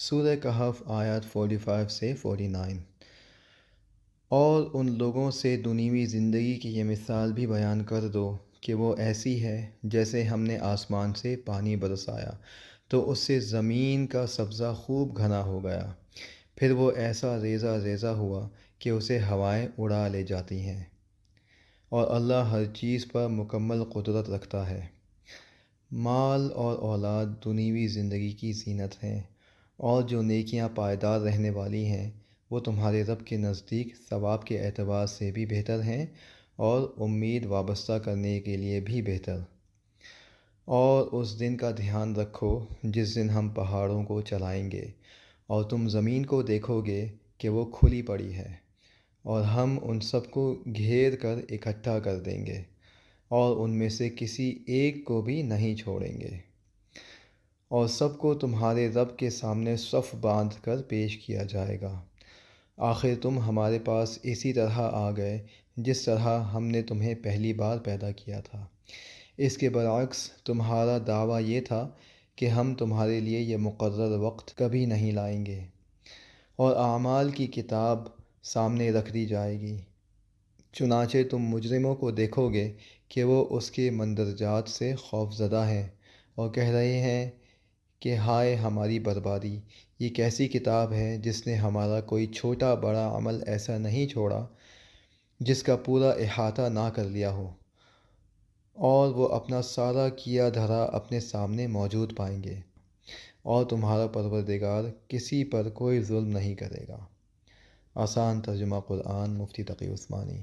سورہ کہف آیات 45 سے 49۔ اور ان لوگوں سے دنیوی زندگی کی یہ مثال بھی بیان کر دو کہ وہ ایسی ہے جیسے ہم نے آسمان سے پانی برسایا تو اس سے زمین کا سبزہ خوب گھنا ہو گیا، پھر وہ ایسا ریزہ ریزہ ہوا کہ اسے ہوائیں اڑا لے جاتی ہیں، اور اللہ ہر چیز پر مکمل قدرت رکھتا ہے۔ مال اور اولاد دنیوی زندگی کی زینت ہیں، اور جو نیکیاں پائیدار رہنے والی ہیں وہ تمہارے رب کے نزدیک ثواب کے اعتبار سے بھی بہتر ہیں اور امید وابستہ کرنے کے لیے بھی بہتر۔ اور اس دن کا دھیان رکھو جس دن ہم پہاڑوں کو چلائیں گے اور تم زمین کو دیکھو گے کہ وہ کھلی پڑی ہے، اور ہم ان سب کو گھیر کر اکٹھا کر دیں گے اور ان میں سے کسی ایک کو بھی نہیں چھوڑیں گے، اور سب کو تمہارے رب کے سامنے صف باندھ کر پیش کیا جائے گا۔ آخر تم ہمارے پاس اسی طرح آ گئے جس طرح ہم نے تمہیں پہلی بار پیدا کیا تھا۔ اس کے برعکس تمہارا دعویٰ یہ تھا کہ ہم تمہارے لیے یہ مقرر وقت کبھی نہیں لائیں گے، اور اعمال کی کتاب سامنے رکھ دی جائے گی۔ چنانچہ تم مجرموں کو دیکھو گے کہ وہ اس کے مندرجات سے خوفزدہ ہیں اور کہہ رہے ہیں کہ ہائے ہماری بربادی، یہ کیسی کتاب ہے جس نے ہمارا کوئی چھوٹا بڑا عمل ایسا نہیں چھوڑا جس کا پورا احاطہ نہ کر لیا ہو، اور وہ اپنا سارا کیا دھرا اپنے سامنے موجود پائیں گے، اور تمہارا پروردگار کسی پر کوئی ظلم نہیں کرے گا۔ آسان ترجمہ قرآن، مفتی تقی عثمانی۔